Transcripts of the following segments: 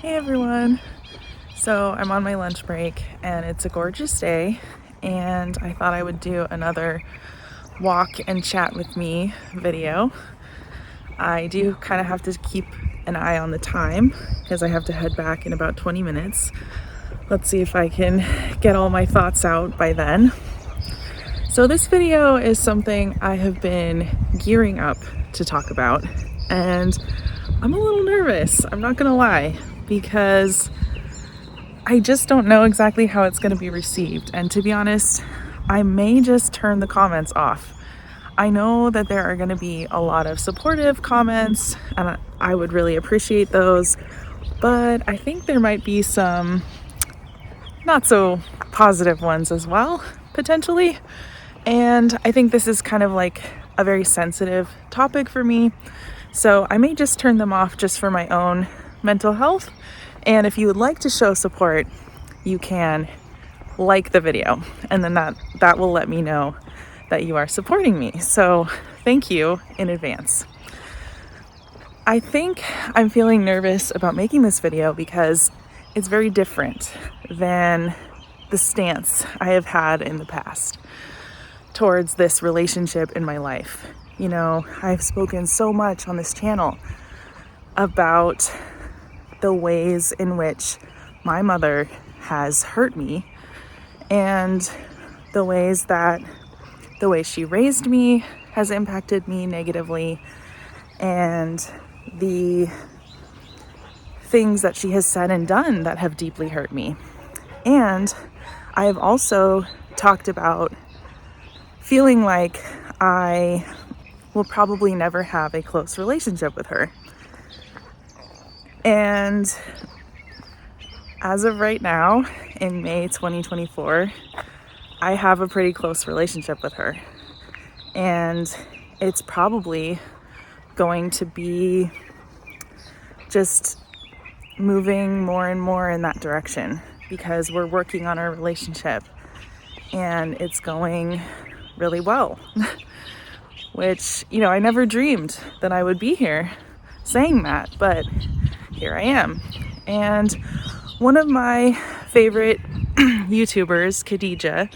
Hey everyone! So I'm on my lunch break and it's a gorgeous day, and I thought I would do another walk and chat with me video. I do kind of have to keep an eye on the time because I have to head back in about 20 minutes. Let's see if I can get all my thoughts out by then. So this video is something I have been gearing up to talk about, and I'm a little nervous, I'm not gonna lie, because I just don't know exactly how it's going to be received. And to be honest, I may just turn the comments off. I know that there are going to be a lot of supportive comments, and I would really appreciate those. But I think there might be some not so positive ones as well, potentially. And I think this is kind of like a very sensitive topic for me. So I may just turn them off just for my own mental health. And if you would like to show support, you can like the video, and then that will let me know that you are supporting me. So thank you in advance. I think I'm feeling nervous about making this video because it's very different than the stance I have had in the past towards this relationship in my life. You know, I've spoken so much on this channel about the ways in which my mother has hurt me, and the ways that the way she raised me has impacted me negatively, and the things that she has said and done that have deeply hurt me. And I have also talked about feeling like I will probably never have a close relationship with her. And as of right now, in May 2024, I have a pretty close relationship with her. And it's probably going to be just moving more and more in that direction because we're working on our relationship and it's going really well. Which, you know, I never dreamed that I would be here saying that, but here I am. And one of my favorite YouTubers, Khadija,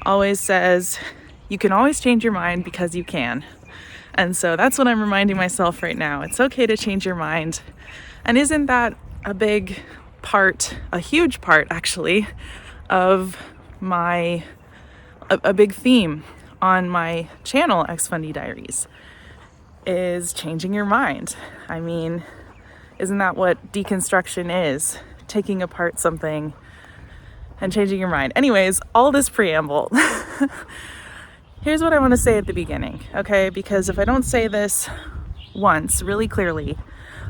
always says, you can always change your mind because you can. And so that's what I'm reminding myself right now. It's okay to change your mind. And isn't that a big part, a huge part actually, of a big theme on my channel, Ex-Fundie Diaries, is changing your mind. I mean, isn't that what deconstruction is? Taking apart something and changing your mind. Anyways, all this preamble. Here's what I want to say at the beginning, okay? Because if I don't say this once really clearly,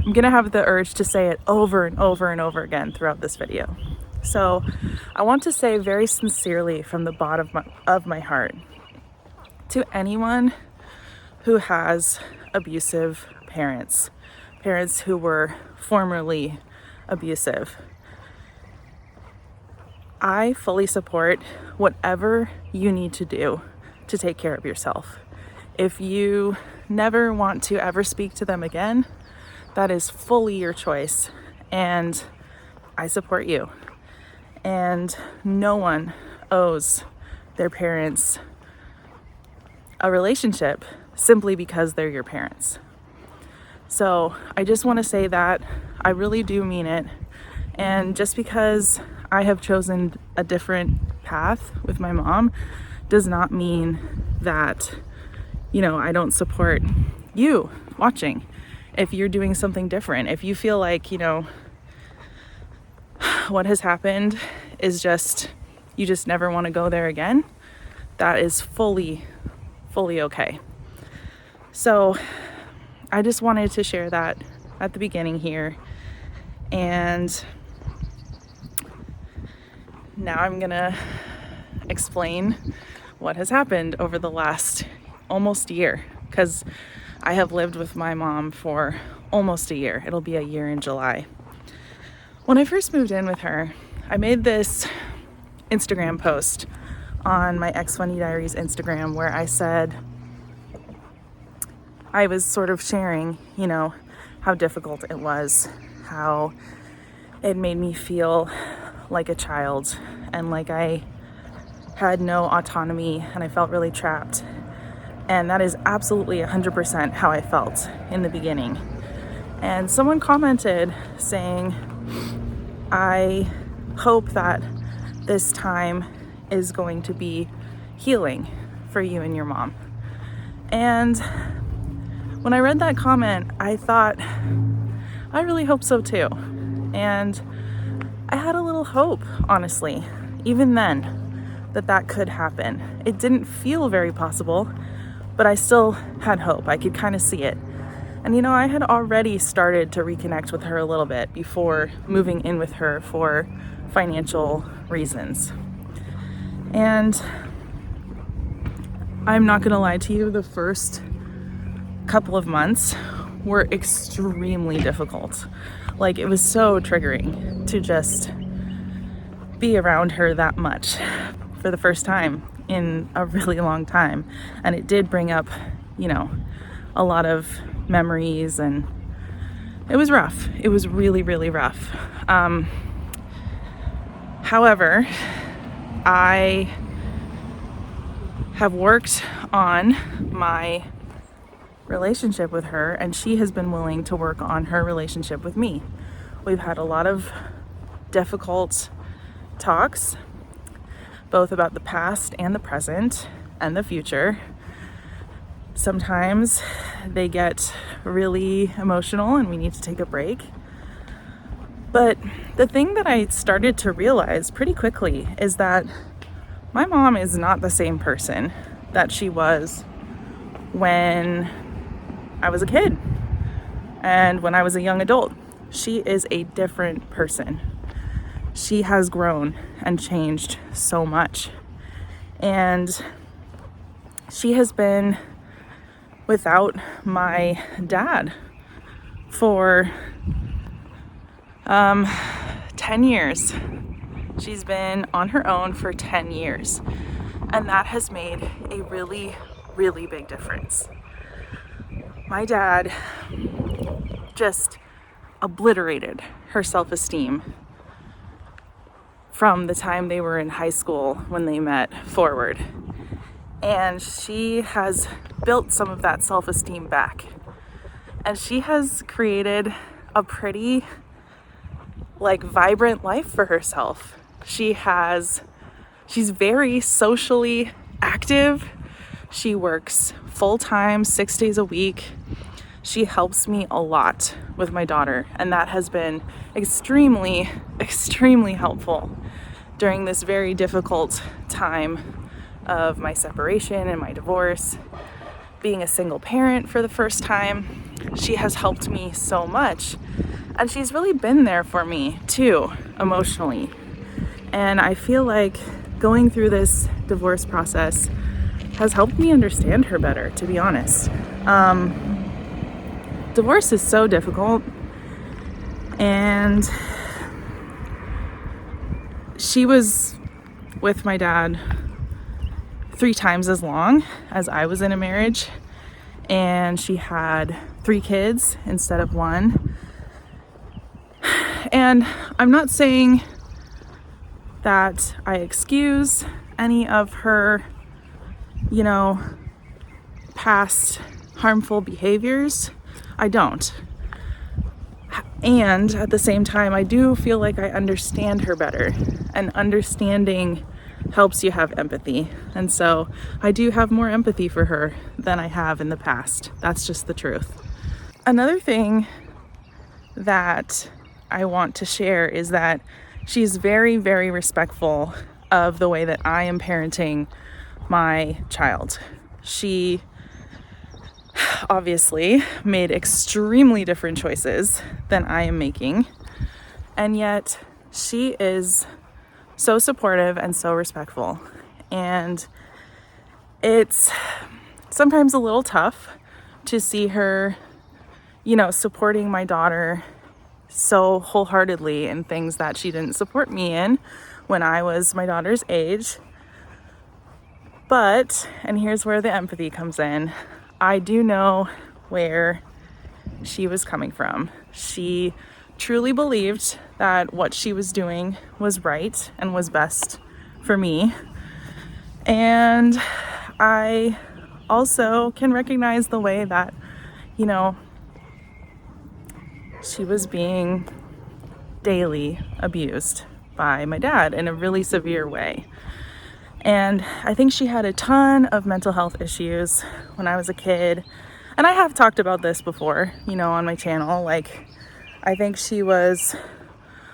I'm gonna have the urge to say it over and over and over again throughout this video. So I want to say very sincerely from the bottom of my heart to anyone who has abusive parents who were formerly abusive. I fully support whatever you need to do to take care of yourself. If you never want to ever speak to them again, that is fully your choice, and I support you. And no one owes their parents a relationship simply because they're your parents. So I just want to say that I really do mean it. And just because I have chosen a different path with my mom does not mean that, you know, I don't support you watching. If you're doing something different, if you feel like, you know, what has happened is just, you just never want to go there again, that is fully okay. So I just wanted to share that at the beginning here. And now I'm gonna explain what has happened over the last almost year, because I have lived with my mom for almost a year. It'll be a year in July. When I first moved in with her, I made this Instagram post on my Ex-Fundie Diaries Instagram where I said, I was sort of sharing, you know, how difficult it was, how it made me feel like a child and like I had no autonomy and I felt really trapped. And that is absolutely 100% how I felt in the beginning. And someone commented saying, I hope that this time is going to be healing for you and your mom. And when I read that comment, I thought, I really hope so too. And I had a little hope, honestly, even then, that could happen. It didn't feel very possible, but I still had hope. I could kind of see it. And you know, I had already started to reconnect with her a little bit before moving in with her for financial reasons. And I'm not gonna lie to you, the first couple of months were extremely difficult. Like, it was so triggering to just be around her that much for the first time in a really long time. And it did bring up, you know, a lot of memories, and it was rough. It was really, really rough. However, I have worked on my relationship with her, and she has been willing to work on her relationship with me. We've had a lot of difficult talks, both about the past and the present and the future. Sometimes they get really emotional and we need to take a break. But the thing that I started to realize pretty quickly is that my mom is not the same person that she was when I was a kid and when I was a young adult. She is a different person. She has grown and changed so much. And she has been without my dad for 10 years. She's been on her own for 10 years. And that has made a really, really big difference. My dad just obliterated her self-esteem from the time they were in high school when they met forward. And she has built some of that self-esteem back. And she has created a pretty vibrant life for herself. She's very socially active. She works full-time, 6 days a week. She helps me a lot with my daughter, and that has been extremely, extremely helpful during this very difficult time of my separation and my divorce. Being a single parent for the first time, she has helped me so much, and she's really been there for me too, emotionally. And I feel like going through this divorce process has helped me understand her better, to be honest. Divorce is so difficult, and she was with my dad 3 times as long as I was in a marriage, and she had 3 kids instead of 1. And I'm not saying that I excuse any of her, past harmful behaviors. I don't. And at the same time, I do feel like I understand her better, and understanding helps you have empathy. And so I do have more empathy for her than I have in the past. That's just the truth. Another thing that I want to share is that she's very, very respectful of the way that I am parenting my child. She obviously made extremely different choices than I am making, and yet she is so supportive and so respectful. And it's sometimes a little tough to see her, supporting my daughter so wholeheartedly in things that she didn't support me in when I was my daughter's age. But, and here's where the empathy comes in, I do know where she was coming from. She truly believed that what she was doing was right and was best for me. And I also can recognize the way that, you know, she was being daily abused by my dad in a really severe way. And I think she had a ton of mental health issues when I was a kid. And I have talked about this before, you know, on my channel. Like, I think she was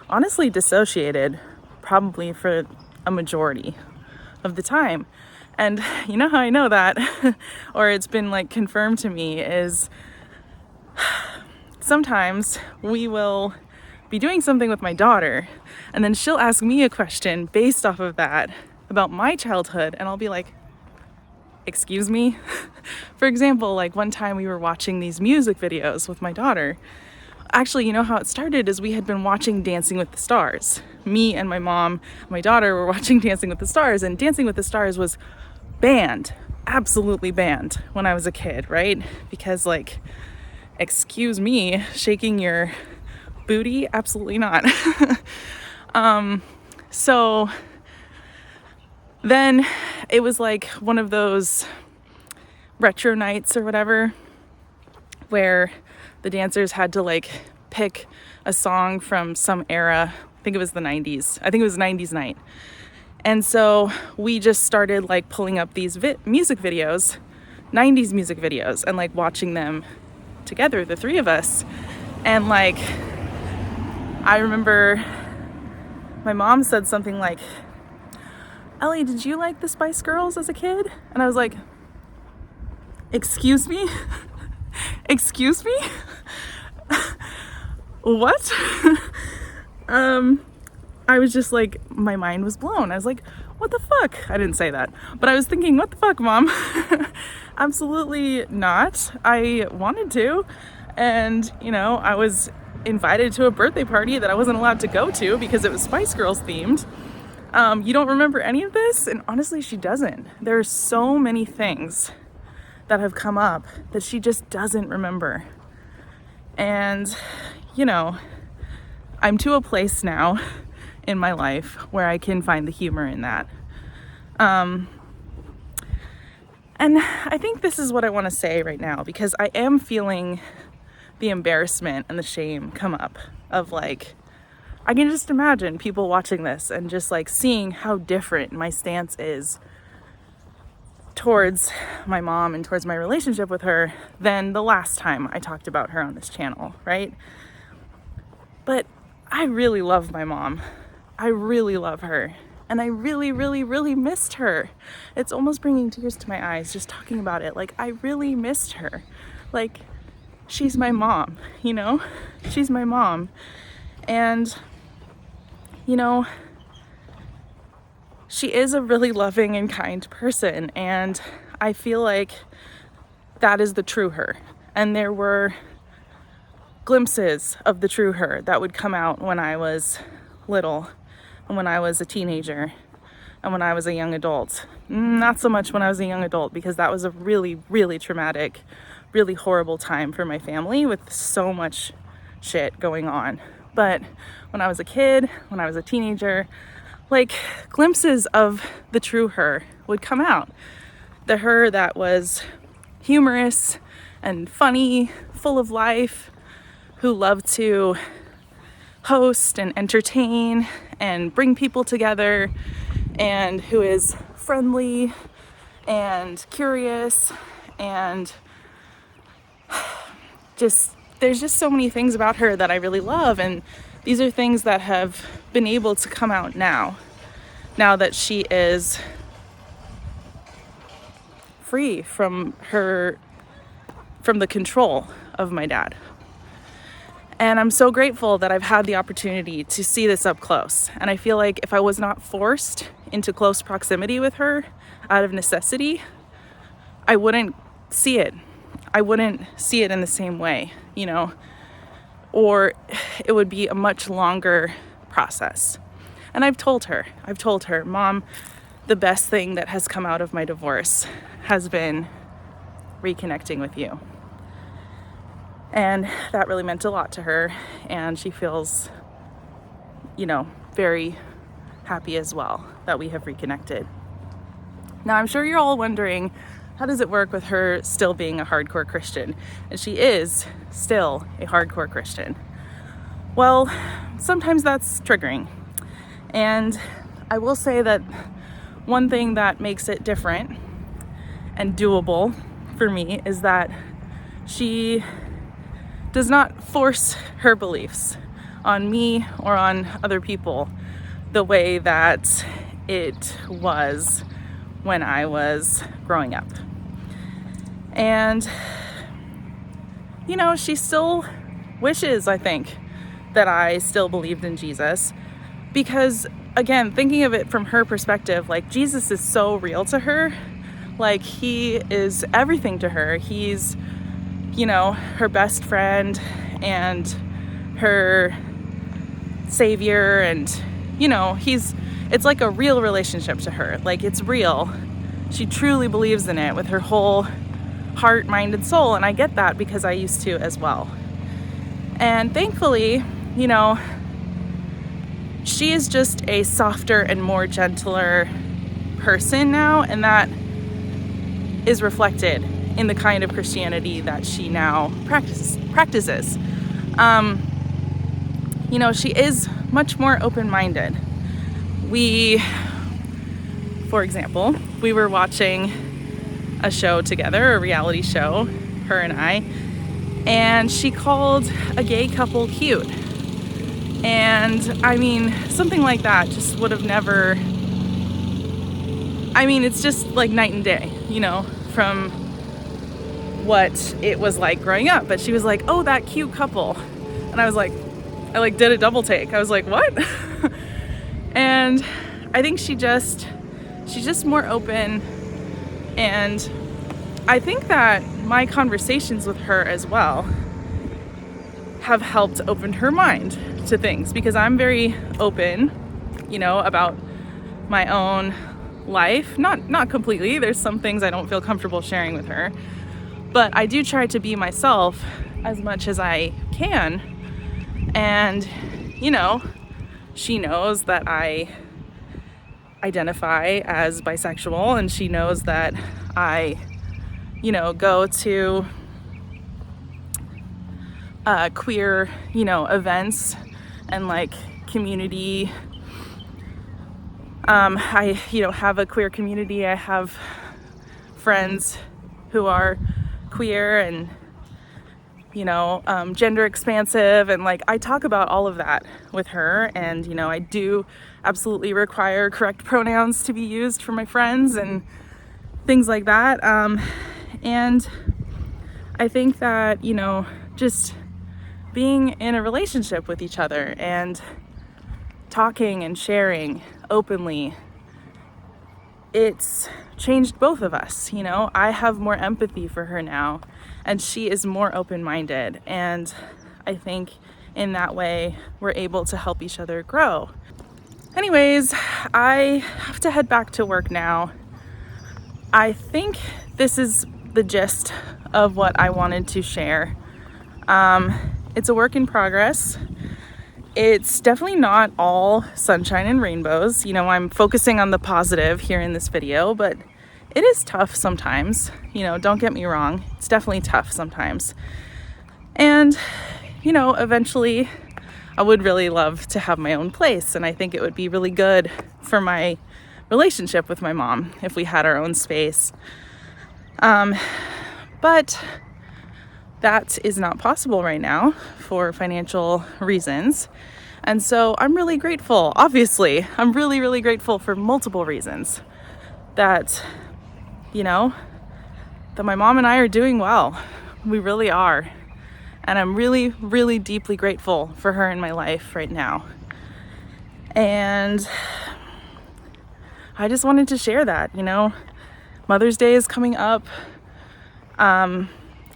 honestly dissociated probably for a majority of the time. And you know how I know that, or it's been like confirmed to me, is sometimes we will be doing something with my daughter and then she'll ask me a question based off of that about my childhood, and I'll be like, excuse me? For example, like one time we were watching these music videos with my daughter. Actually, you know how it started is we had been watching Dancing with the Stars. Me and my mom, my daughter were watching Dancing with the Stars, and Dancing with the Stars was banned, absolutely banned when I was a kid, right? Because like, excuse me, shaking your booty? Absolutely not. So then it was like one of those retro nights or whatever where the dancers had to like pick a song from some era. I think it was the 90s. I think it was 90s night. And so we just started like pulling up these music videos, 90s music videos, and like watching them together, the three of us. And like, I remember my mom said something like, Elly, did you like the Spice Girls as a kid? And I was like, excuse me? Excuse me? What? I was just like, my mind was blown. I was like, what the fuck? I didn't say that, but I was thinking, what the fuck, Mom? Absolutely not. I wanted to. And, you know, I was invited to a birthday party that I wasn't allowed to go to because it was Spice Girls themed. You don't remember any of this? And honestly, she doesn't. There are so many things that have come up that she just doesn't remember. And, you know, I'm to a place now in my life where I can find the humor in that. And I think this is what I want to say right now, because I am feeling the embarrassment and the shame come up of like, I can just imagine people watching this and just like seeing how different my stance is towards my mom and towards my relationship with her than the last time I talked about her on this channel, right? But I really love my mom. I really love her. And I really, really, really missed her. It's almost bringing tears to my eyes just talking about it. Like, I really missed her. Like, she's my mom, you know? She's my mom. And, you know, she is a really loving and kind person. And I feel like that is the true her. And there were glimpses of the true her that would come out when I was little, and when I was a teenager, and when I was a young adult. Not so much when I was a young adult, because that was a really, really traumatic, really horrible time for my family with so much shit going on. But when I was a kid, when I was a teenager, like, glimpses of the true her would come out. The her that was humorous and funny, full of life, who loved to host and entertain and bring people together, and who is friendly and curious, and just, there's just so many things about her that I really love. And these are things that have been able to come out now that she is free from the control of my dad. And I'm so grateful that I've had the opportunity to see this up close. And I feel like if I was not forced into close proximity with her out of necessity, I wouldn't see it. I wouldn't see it in the same way, you know, or it would be a much longer process. And I've told her, Mom, the best thing that has come out of my divorce has been reconnecting with you. And that really meant a lot to her, and she feels, very happy as well that we have reconnected. Now, I'm sure you're all wondering, how does it work with her still being a hardcore Christian? And she is still a hardcore Christian. Well, sometimes that's triggering. And I will say that one thing that makes it different and doable for me is that she does not force her beliefs on me or on other people the way that it was when I was growing up. And, she still wishes, I think, that I still believed in Jesus, because, again, thinking of it from her perspective, like, Jesus is so real to her. Like, he is everything to her. He's, her best friend and her savior, and, it's like a real relationship to her. Like, it's real. She truly believes in it with her whole heart, mind, and soul, and I get that because I used to as well. And thankfully, she is just a softer and more gentler person now, and that is reflected in the kind of Christianity that she now practices. She is much more open-minded. For example, we were watching a show together, a reality show, her and I, and she called a gay couple cute. And something like that just would have never, it's just like night and day, from what it was like growing up. But she was like, oh, that cute couple. And I did a double take. I was like, what? And I think she's just more open. And I think that my conversations with her as well have helped open her mind to things, because I'm very open, about my own life. Not completely. There's some things I don't feel comfortable sharing with her, but I do try to be myself as much as I can. And, she knows that I identify as bisexual, and she knows that I, go to queer, events and like community. I, have a queer community. I have friends who are queer and, gender expansive, and like I talk about all of that with her. And, I do absolutely require correct pronouns to be used for my friends and things like that. And I think that, just being in a relationship with each other and talking and sharing openly, it's changed both of us. I have more empathy for her now, and she is more open-minded. And I think in that way, we're able to help each other grow. Anyways, I have to head back to work now. I think this is the gist of what I wanted to share. It's a work in progress. It's definitely not all sunshine and rainbows. I'm focusing on the positive here in this video, but it is tough sometimes. Don't get me wrong. It's definitely tough sometimes. And, eventually I would really love to have my own place. And I think it would be really good for my relationship with my mom if we had our own space. But that is not possible right now for financial reasons. And so I'm really grateful. Obviously, I'm really, really grateful for multiple reasons that, that my mom and I are doing well. We really are. And I'm really, really deeply grateful for her in my life right now. And I just wanted to share that, Mother's Day is coming up.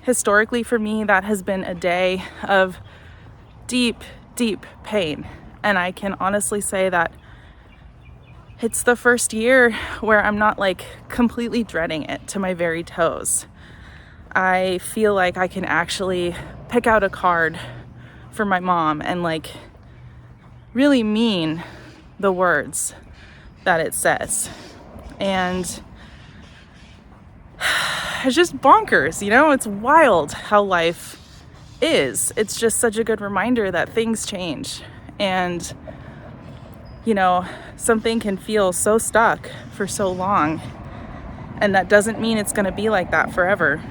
Historically for me, that has been a day of deep, deep pain. And I can honestly say that it's the first year where I'm not like completely dreading it to my very toes. I feel like I can actually pick out a card for my mom and like really mean the words that it says. And it's just bonkers, you know? It's wild how life is. It's just such a good reminder that things change. And, you know, something can feel so stuck for so long. And that doesn't mean it's going to be like that forever.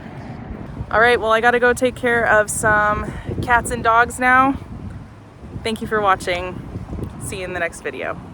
All right, well, I got to go take care of some cats and dogs now. Thank you for watching. See you in the next video.